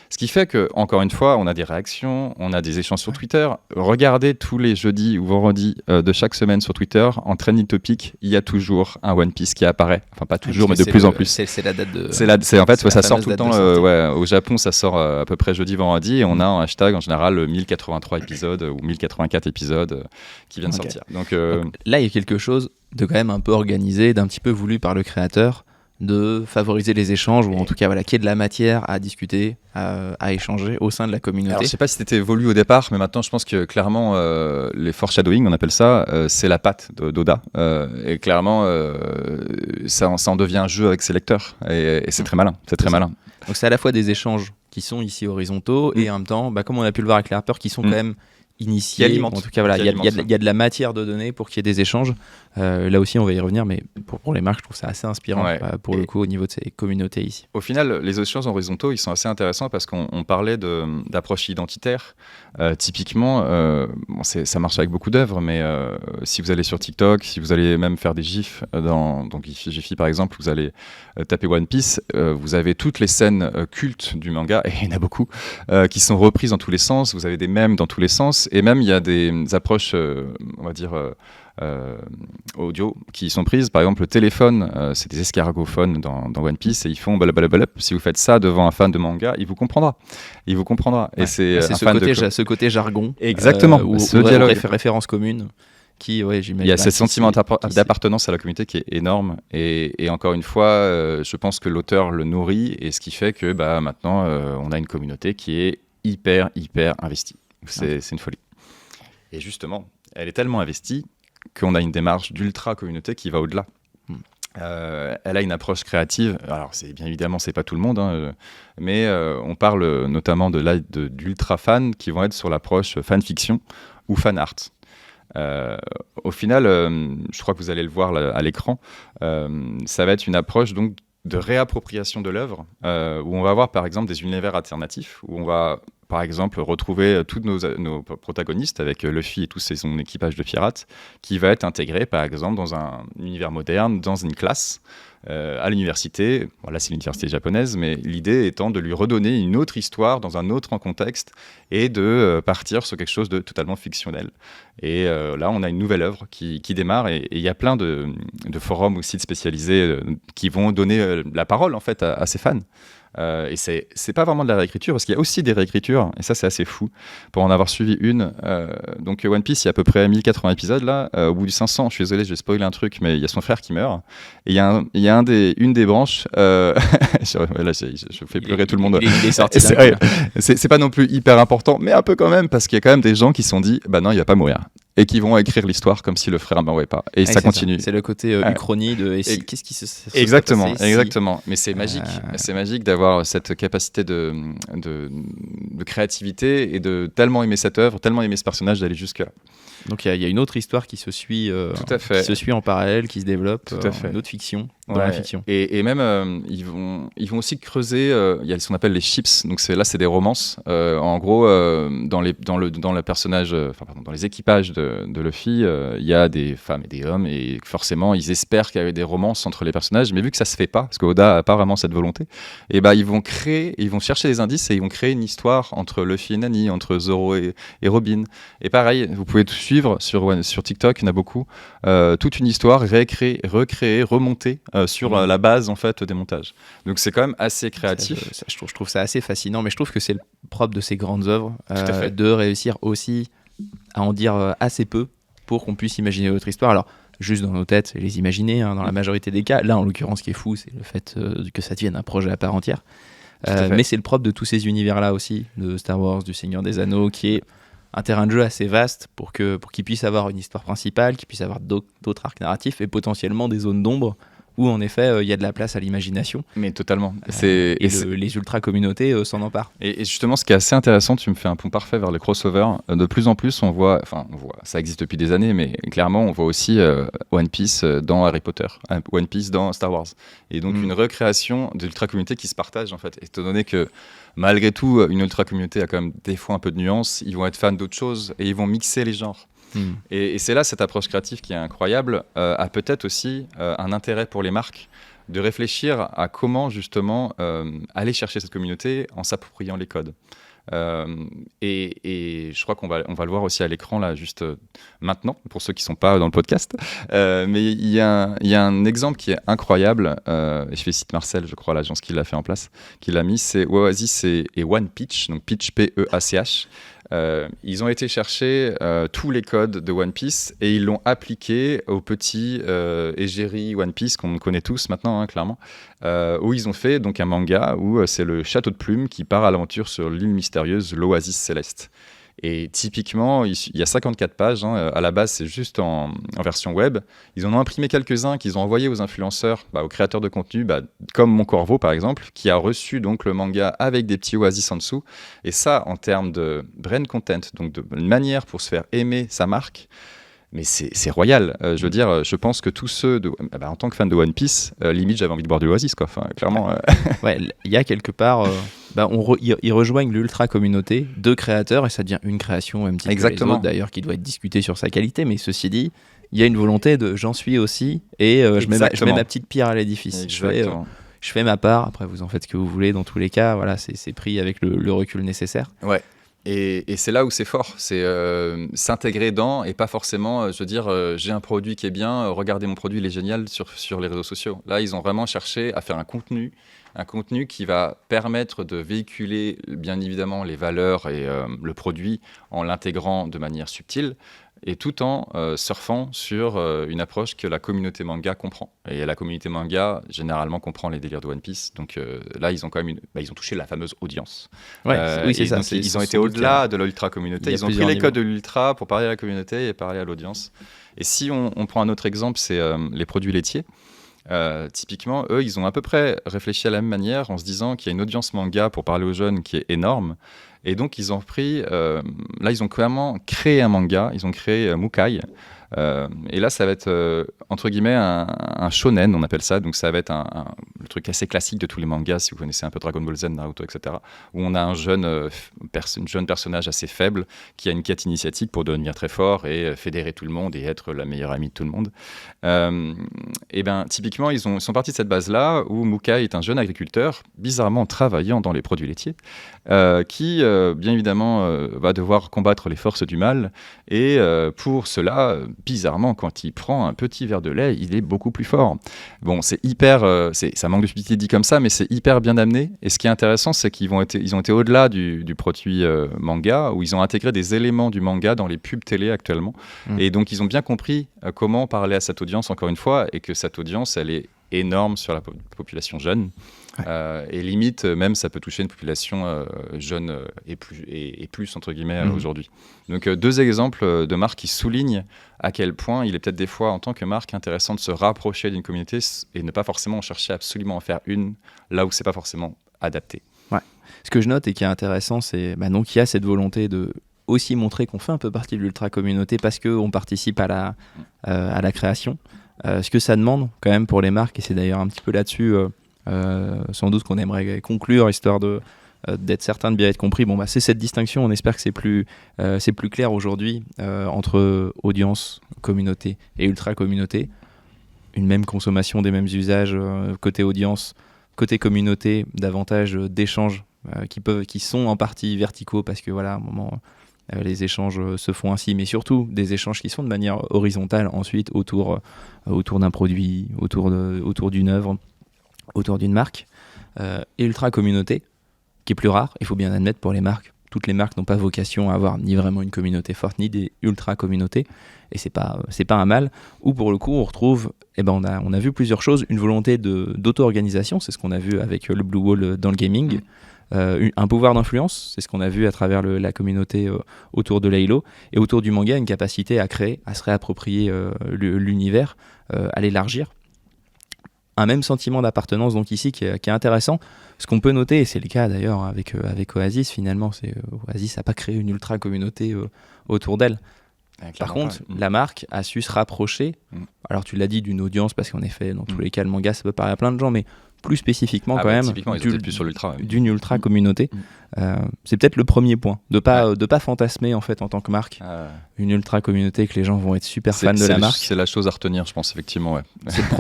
[SPEAKER 2] Ce qui fait que, encore une fois, on a des réactions, on a des échanges sur Twitter. Regardez tous les jeudis ou vendredis de chaque semaine sur Twitter, en trending topic, il y a toujours un One Piece qui apparaît. Enfin, pas toujours, mais de plus en plus.
[SPEAKER 1] C'est la date de...
[SPEAKER 2] En fait, ça sort tout le temps. Au Japon, ça sort à peu près jeudi, vendredi, et on a un hashtag, en général, 1083 épisodes ou 1084 épisodes qui viennent sortir. Donc,
[SPEAKER 1] là, il y a quelque chose de quand même un peu organisé, d'un petit peu voulu par le créateur, de favoriser les échanges, ou en tout cas qu'il y ait de la matière à discuter, à échanger au sein de la communauté.
[SPEAKER 2] Alors, je ne sais pas si c'était voulu au départ, mais maintenant je pense que clairement les foreshadowing, on appelle ça, c'est la patte d'Oda. Et clairement, ça en devient un jeu avec ses lecteurs. Et c'est très malin. C'est très malin.
[SPEAKER 1] Donc c'est à la fois des échanges qui sont ici horizontaux, et en même temps, comme on a pu le voir avec les rappeurs, qui sont quand même initiés. En tout cas, voilà, il y a de la matière de données pour qu'il y ait des échanges. Là aussi, on va y revenir, mais pour les marques, je trouve ça assez inspirant pour le coup au niveau de ces communautés ici.
[SPEAKER 2] Au final, les échanges horizontaux, ils sont assez intéressants parce qu'on parlait d'approche identitaire. Typiquement, ça marche avec beaucoup d'œuvres, mais si vous allez sur TikTok, si vous allez même faire des GIFs, donc Giphy par exemple, vous allez taper One Piece, vous avez toutes les scènes cultes du manga, et il y en a beaucoup, qui sont reprises dans tous les sens. Vous avez des mèmes dans tous les sens, et même il y a des approches, on va dire... audio qui sont prises. Par exemple, le téléphone, c'est des escargophones dans One Piece, et ils font blablabla. Si vous faites ça devant un fan de manga, il vous comprendra. Il vous comprendra. Et c'est
[SPEAKER 1] ce côté jargon.
[SPEAKER 2] Exactement.
[SPEAKER 1] Ce dialogue. Référence commune. J'imagine.
[SPEAKER 2] Il y a ce sentiment d'appartenance à la communauté qui est énorme. Et encore une fois, je pense que l'auteur le nourrit, et ce qui fait que maintenant, on a une communauté qui est hyper investie. C'est une folie. Et justement, elle est tellement investie qu'on a une démarche d'ultra-communauté qui va au-delà. Elle a une approche créative. Alors, bien évidemment, c'est pas tout le monde, mais on parle notamment d'ultra-fans qui vont être sur l'approche fan-fiction ou fan-art. Au final, je crois que vous allez le voir à l'écran, ça va être une approche donc de réappropriation de l'œuvre, où on va avoir par exemple des univers alternatifs, où on va par exemple retrouver tous nos protagonistes avec Luffy et tout son équipage de pirates, qui va être intégré par exemple dans un univers moderne, dans une classe, à l'université. Bon, là c'est l'université japonaise, mais l'idée étant de lui redonner une autre histoire dans un autre contexte, et de partir sur quelque chose de totalement fictionnel. Et là on a une nouvelle œuvre qui démarre, et il y a plein de forums aussi spécialisés qui vont donner la parole en fait à ces fans. Et c'est pas vraiment de la réécriture, parce qu'il y a aussi des réécritures, et ça c'est assez fou. Pour en avoir suivi une, donc One Piece, il y a à peu près 1080 épisodes là, au bout du 500, je suis désolé, je vais spoiler un truc, mais il y a son frère qui meurt, et il y a une des branches, là je fais pleurer tout le monde.
[SPEAKER 1] Il est sorti
[SPEAKER 2] c'est pas non plus hyper important, mais un peu quand même, parce qu'il y a quand même des gens qui se sont dit, bah non, il va pas mourir. Et qui vont écrire l'histoire comme si le frère ne mourait pas. Et ça continue.
[SPEAKER 1] C'est le côté uchronie de qu'est-ce qui se
[SPEAKER 2] exactement,
[SPEAKER 1] passé
[SPEAKER 2] exactement. Mais c'est magique. C'est magique d'avoir cette capacité de créativité, et de tellement aimer cette œuvre, tellement aimer ce personnage, d'aller jusque-là.
[SPEAKER 1] Donc il y a une autre histoire qui se suit, en parallèle, qui se développe, une autre fiction dans la fiction.
[SPEAKER 2] Et même ils vont aussi creuser. Il y a ce qu'on appelle les ships. Donc c'est des romances. En gros, dans le personnage, dans les équipages de Luffy, il y a des femmes et des hommes, et forcément ils espèrent qu'il y a des romances entre les personnages. Mais vu que ça se fait pas, parce qu'Oda a pas vraiment cette volonté, et ils vont chercher des indices, et ils vont créer une histoire entre Luffy et Nami, entre Zoro et Robin. Et pareil, vous pouvez tout suivre sur TikTok, il y en a beaucoup, toute une histoire recréée, remontée sur la base en fait des montages. Donc c'est quand même assez créatif.
[SPEAKER 1] Je trouve ça assez fascinant, mais je trouve que c'est le propre de ces grandes œuvres, de réussir aussi à en dire assez peu pour qu'on puisse imaginer notre histoire. Alors juste dans nos têtes et les imaginer, dans la majorité des cas. Là en l'occurrence, ce qui est fou, c'est le fait que ça devienne un projet à part entière. Mais c'est le propre de tous ces univers là aussi, de Star Wars, du Seigneur des Anneaux, qui est un terrain de jeu assez vaste pour qu'il puisse avoir une histoire principale, qu'il puisse avoir d'autres arcs narratifs, et potentiellement des zones d'ombre où en effet il y a de la place à l'imagination.
[SPEAKER 2] Mais totalement.
[SPEAKER 1] Les ultra-communautés s'en emparent.
[SPEAKER 2] Et justement, ce qui est assez intéressant, tu me fais un pont parfait vers les crossovers. De plus en plus, on voit, ça existe depuis des années, mais clairement, on voit aussi One Piece dans Harry Potter, One Piece dans Star Wars. Et donc, une recréation d'ultra-communautés qui se partagent, en fait. Étant donné que, malgré tout, une ultra-communauté a quand même des fois un peu de nuances, ils vont être fans d'autres choses et ils vont mixer les genres. Et c'est là, cette approche créative qui est incroyable, a peut-être aussi un intérêt pour les marques de réfléchir à comment justement aller chercher cette communauté en s'appropriant les codes. Et je crois qu'on va le voir aussi à l'écran là juste maintenant pour ceux qui sont pas dans le podcast, mais il y a un exemple qui est incroyable, et je félicite Marcel, je crois, l'agence qui l'a fait en place, qui l'a mis, c'est Oasis et One Pitch, donc Pitch P-E-A-C-H. Ils ont été chercher tous les codes de One Piece et ils l'ont appliqué au petit égérie One Piece qu'on connaît tous maintenant, hein, clairement, où ils ont fait donc un manga où c'est le château de plumes qui part à l'aventure sur l'île mystérieuse, l'Oasis Céleste. Et typiquement, il y a 54 pages. Hein, à la base, c'est juste en version web. Ils en ont imprimé quelques-uns qu'ils ont envoyés aux influenceurs, aux créateurs de contenu, comme Mon Corvo, par exemple, qui a reçu donc le manga avec des petits oasis en dessous. Et ça, en termes de brand content, donc de manière pour se faire aimer sa marque, mais c'est royal. Je veux dire, je pense que tous ceux, en tant que fan de One Piece, limite, j'avais envie de boire de l'Oasis, quoi. Enfin, clairement.
[SPEAKER 1] Ouais, il y a quelque part... ils rejoignent l'ultra-communauté de créateurs et ça devient une création, même titre que les autres, d'ailleurs, qui doit être discutée sur sa qualité. Mais ceci dit, il y a une volonté de j'en suis aussi et je mets ma petite pierre à l'édifice. Je fais ma part. Après, vous en faites ce que vous voulez. Dans tous les cas, voilà, c'est pris avec le recul nécessaire.
[SPEAKER 2] Ouais. Et c'est là où c'est fort, c'est s'intégrer dans et pas forcément, j'ai un produit qui est bien, regardez mon produit, il est génial sur les réseaux sociaux. Là, ils ont vraiment cherché à faire un contenu qui va permettre de véhiculer bien évidemment les valeurs et le produit en l'intégrant de manière subtile et tout en surfant sur une approche que la communauté manga comprend. Et la communauté manga, généralement, comprend les délires de One Piece. Donc là, ils ont quand même ils ont touché la fameuse audience.
[SPEAKER 1] Oui, c'est ça.
[SPEAKER 2] Donc, ils ont été au-delà de l'ultra-communauté. Ils ont pris les codes de l'ultra pour parler à la communauté et parler à l'audience. Et si on prend un autre exemple, c'est les produits laitiers. Typiquement, eux, ils ont à peu près réfléchi à la même manière en se disant qu'il y a une audience manga pour parler aux jeunes qui est énorme. Et donc, ils ont pris... là, ils ont clairement créé un manga. Ils ont créé Mukai. Et là, ça va être, entre guillemets, un shonen, on appelle ça. Donc, ça va être le truc assez classique de tous les mangas, si vous connaissez un peu Dragon Ball Z, Naruto, etc. Où on a un jeune personnage assez faible qui a une quête initiatique pour devenir très fort et fédérer tout le monde et être la meilleure amie de tout le monde. Et bien, typiquement, ils sont partis de cette base-là où Mukai est un jeune agriculteur, bizarrement travaillant dans les produits laitiers, qui, bien évidemment, va devoir combattre les forces du mal. Et pour cela, bizarrement, quand il prend un petit verre de lait, il est beaucoup plus fort. Bon, c'est hyper... ça manque de subtilité dit comme ça, mais c'est hyper bien amené. Et ce qui est intéressant, c'est qu'ils ont été au-delà du produit manga, où ils ont intégré des éléments du manga dans les pubs télé actuellement. Et donc, ils ont bien compris comment parler à cette audience, encore une fois, et que cette audience, elle est énorme sur la population jeune. Et limite, même, ça peut toucher une population jeune et plus, entre guillemets, aujourd'hui. Donc, deux exemples de marques qui soulignent à quel point il est peut-être des fois, en tant que marque, intéressant de se rapprocher d'une communauté et ne pas forcément chercher absolument à faire une là où c'est pas forcément adapté.
[SPEAKER 1] Ouais. Ce que je note et qui est intéressant, c'est donc il y a cette volonté de aussi montrer qu'on fait un peu partie de l'ultra-communauté parce qu'on participe à la création. Ce que ça demande quand même pour les marques, et c'est d'ailleurs un petit peu là-dessus sans doute qu'on aimerait conclure, histoire d'être certain de bien être compris. C'est cette distinction, on espère que c'est plus clair aujourd'hui entre audience, communauté et ultra-communauté. Une même consommation des mêmes usages côté audience, côté communauté, davantage d'échanges qui sont en partie verticaux parce que voilà, à un moment... les échanges se font ainsi, mais surtout des échanges qui sont de manière horizontale ensuite autour d'un produit, autour d'une œuvre, autour d'une marque. Et ultra-communauté, qui est plus rare, il faut bien admettre pour les marques. Toutes les marques n'ont pas vocation à avoir ni vraiment une communauté forte, ni des ultra-communautés, et c'est pas un mal. Ou pour le coup, on retrouve, on a vu plusieurs choses, une volonté d'auto-organisation, c'est ce qu'on a vu avec le Blue Wall dans le gaming, un pouvoir d'influence, c'est ce qu'on a vu à travers la communauté autour de Laylo, et autour du manga, une capacité à créer, à se réapproprier l'univers, à l'élargir. un même sentiment d'appartenance donc ici qui est intéressant. Ce qu'on peut noter, et c'est le cas d'ailleurs avec Oasis finalement, Oasis n'a pas créé une ultra communauté autour d'elle. Par contre, la marque a su se rapprocher. Alors tu l'as dit, d'une audience, parce qu'en effet, dans tous les cas, le manga, ça peut parler à plein de gens, mais plus spécifiquement quand même
[SPEAKER 2] plus sur l'ultra,
[SPEAKER 1] d'une ultra communauté. C'est peut-être le premier point, de pas fantasmer en fait en tant que marque une ultra communauté, que les gens vont être super fans de la marque.
[SPEAKER 2] C'est la chose à retenir, je pense, effectivement. Ouais.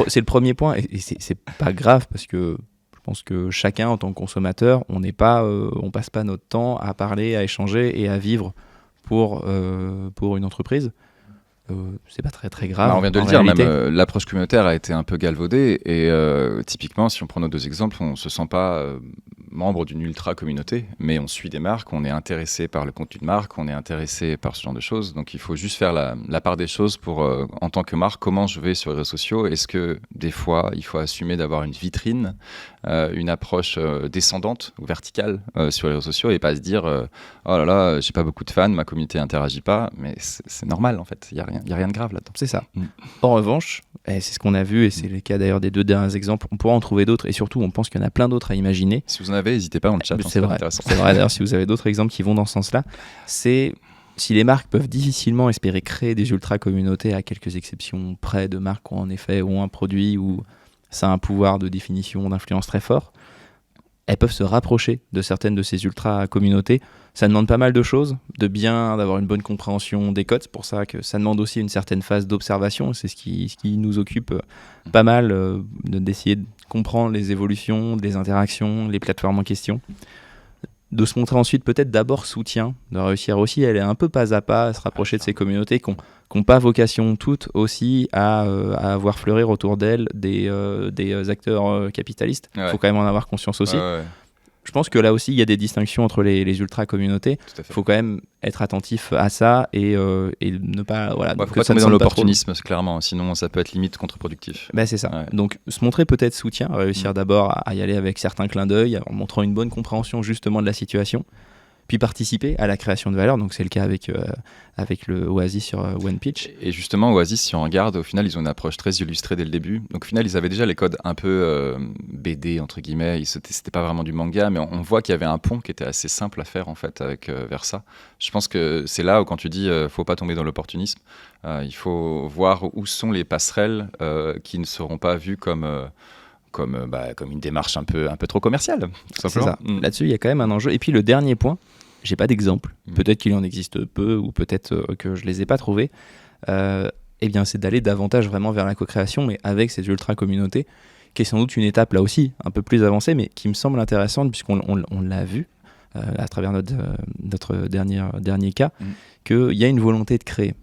[SPEAKER 1] C'est le premier point, et c'est pas grave, parce que je pense que chacun en tant que consommateur, on passe pas notre temps à parler, à échanger et à vivre pour une entreprise. C'est pas très très grave.
[SPEAKER 2] On vient de le dire, même l'approche communautaire a été un peu galvaudée, et typiquement, si on prend nos deux exemples, on se sent pas membre d'une ultra communauté, mais on suit des marques, on est intéressé par le contenu de marque, on est intéressé par ce genre de choses. Donc il faut juste faire la part des choses pour, en tant que marque, comment je vais sur les réseaux sociaux. Est-ce que des fois, il faut assumer d'avoir une vitrine, une approche descendante ou verticale sur les réseaux sociaux, et pas se dire oh là là, j'ai pas beaucoup de fans, ma communauté interagit pas, mais c'est normal en fait, il y a rien de grave là-dedans.
[SPEAKER 1] C'est ça. En revanche, c'est ce qu'on a vu, et c'est le cas d'ailleurs des 2 derniers exemples, on pourra en trouver d'autres, et surtout on pense qu'il y en a plein d'autres à imaginer.
[SPEAKER 2] Si vous en avez, n'hésitez pas dans le chat.
[SPEAKER 1] C'est vrai d'ailleurs, si vous avez d'autres exemples qui vont dans ce sens-là, c'est si les marques peuvent difficilement espérer créer des ultra communautés, à quelques exceptions près, de marques qui en effet ont un produit où ça a un pouvoir de définition, d'influence très fort, elles peuvent se rapprocher de certaines de ces ultra communautés. Ça demande pas mal de choses, d'avoir une bonne compréhension des codes. C'est pour ça que ça demande aussi une certaine phase d'observation. C'est ce qui nous occupe pas mal, d'essayer de comprendre les évolutions, des interactions, les plateformes en question. De se montrer ensuite peut-être d'abord soutien, de réussir aussi à aller un peu pas à pas à se rapprocher de ces communautés qui n'ont pas vocation toutes aussi à avoir fleurir autour d'elles des acteurs capitalistes. Il faut quand même en avoir conscience aussi. Je pense que là aussi, il y a des distinctions entre les ultra-communautés. Il faut quand même être attentif à ça et ne pas... Voilà,
[SPEAKER 2] faut pas tomber dans l'opportunisme, clairement, sinon ça peut être limite contre-productif.
[SPEAKER 1] C'est ça. Ouais. Donc, se montrer peut-être soutien, réussir d'abord à y aller avec certains clins d'œil, en montrant une bonne compréhension justement de la situation, puis participer à la création de valeur. Donc c'est le cas avec le Oasis sur One Pitch.
[SPEAKER 2] Et justement, Oasis, si on regarde, au final, ils ont une approche très illustrée dès le début. Donc au final, ils avaient déjà les codes un peu BD, entre guillemets. C'était pas vraiment du manga, mais on voit qu'il y avait un pont qui était assez simple à faire, en fait, avec Versa. Je pense que c'est là où, quand tu dis faut pas tomber dans l'opportunisme, il faut voir où sont les passerelles qui ne seront pas vues comme une démarche un peu trop commerciale, tout simplement.
[SPEAKER 1] C'est ça. Là-dessus, il y a quand même un enjeu. Et puis le dernier point, j'ai pas d'exemple. Peut-être qu'il en existe peu, ou peut-être que je les ai pas trouvés. C'est d'aller davantage vraiment vers la co-création, mais avec ces ultra-communautés, qui est sans doute une étape là aussi, un peu plus avancée, mais qui me semble intéressante, puisqu'on l'a vu à travers notre dernier cas, qu'il y a une volonté de créer.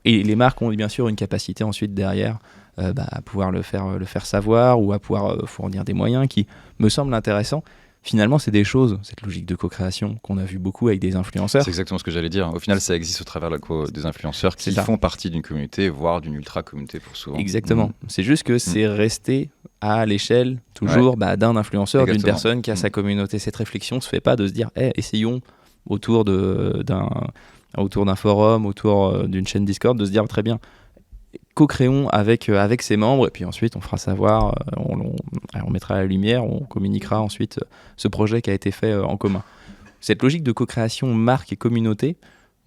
[SPEAKER 1] Et les marques ont bien sûr une capacité ensuite derrière à pouvoir le faire savoir, ou à pouvoir fournir des moyens qui me semblent intéressants. Finalement, c'est des choses, cette logique de co-création qu'on a vu beaucoup avec des influenceurs.
[SPEAKER 2] C'est exactement ce que j'allais dire. Au final, ça existe au travers des influenceurs qui font partie d'une communauté, voire d'une ultra-communauté pour souvent.
[SPEAKER 1] Exactement. C'est juste que c'est resté à l'échelle toujours d'un influenceur, d'une personne qui a sa communauté. Cette réflexion se fait pas de se dire essayons autour d'un forum, autour d'une chaîne Discord, de se dire très bien, co-créons avec ses membres, et puis ensuite on fera savoir, on mettra à la lumière, on communiquera ensuite ce projet qui a été fait en commun. Cette logique de co-création marque et communauté,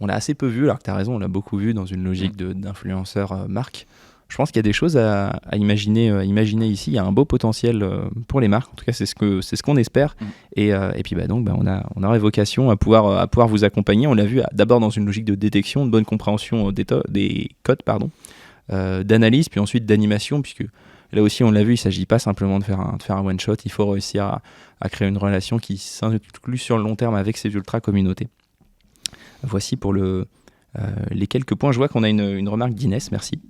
[SPEAKER 1] on l'a assez peu vu, alors que tu as raison, on l'a beaucoup vu dans une logique d'influenceur marque. Je pense qu'il y a des choses à imaginer ici. Il y a un beau potentiel pour les marques. En tout cas, c'est ce qu'on espère. Et puis on aurait vocation à pouvoir vous accompagner. On l'a vu d'abord dans une logique de détection, de bonne compréhension des codes, d'analyse, puis ensuite d'animation, puisque là aussi on l'a vu, il ne s'agit pas simplement de faire un one shot. Il faut réussir à créer une relation qui s'inclut sur le long terme avec ces ultra communautés. Voici pour les quelques points. Je vois qu'on a une remarque d'Inès, merci.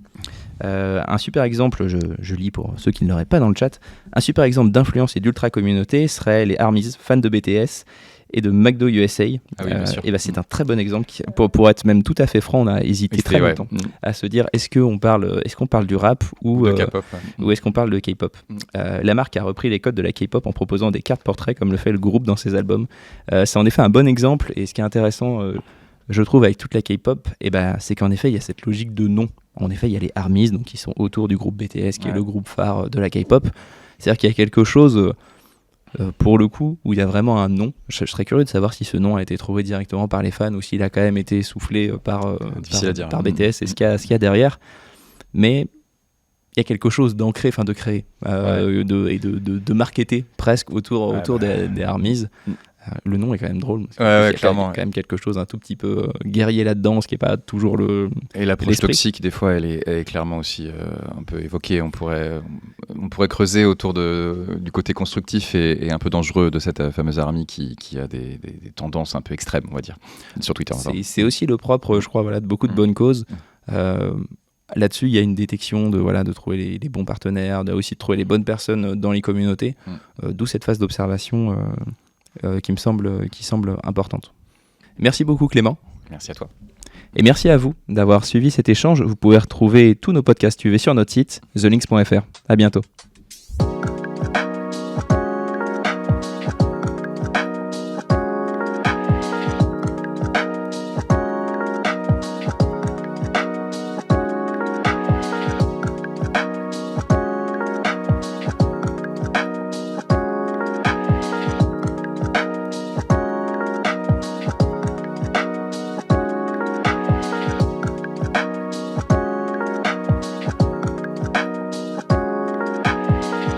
[SPEAKER 1] Un super exemple, je lis pour ceux qui ne l'auraient pas dans le chat, un super exemple d'influence et d'ultra communauté serait les ARMYs, fans de BTS et de McDo USA. C'est un très bon exemple pour être même tout à fait franc. On a hésité très longtemps à se dire est-ce qu'on parle du rap ou
[SPEAKER 2] de K-pop,
[SPEAKER 1] ou est-ce qu'on parle de K-pop. La marque a repris les codes de la K-pop en proposant des cartes portraits comme le fait le groupe dans ses albums. C'est en effet un bon exemple, et ce qui est intéressant je trouve, avec toute la K-pop, c'est qu'en effet, il y a cette logique de nom. En effet, il y a les ARMYs, donc qui sont autour du groupe BTS, qui est le groupe phare de la K-pop. C'est-à-dire qu'il y a quelque chose, pour le coup, où il y a vraiment un nom. Je serais curieux de savoir si ce nom a été trouvé directement par les fans ou s'il a quand même été soufflé par BTS et ce qu'il y a derrière. Mais il y a quelque chose d'ancré, de créé, de marketé presque autour des ARMYs. Le nom est quand même drôle.
[SPEAKER 2] Clairement.
[SPEAKER 1] Il y a quand même quelque chose un tout petit peu guerrier là-dedans, ce qui n'est pas toujours le.
[SPEAKER 2] Et l'approche toxique, des fois, elle est clairement aussi un peu évoquée. On pourrait creuser autour du côté constructif et un peu dangereux de cette fameuse ARMY qui a des tendances un peu extrêmes, on va dire, sur Twitter.
[SPEAKER 1] C'est aussi le propre, je crois, de beaucoup de bonnes causes. Là-dessus, il y a une détection de trouver les bons partenaires, aussi de trouver les bonnes personnes dans les communautés, d'où cette phase d'observation qui semble importante. Merci beaucoup Clément.
[SPEAKER 2] Merci à toi.
[SPEAKER 1] Et merci à vous d'avoir suivi cet échange. Vous pouvez retrouver tous nos podcasts UV sur notre site thelinks.fr. À bientôt.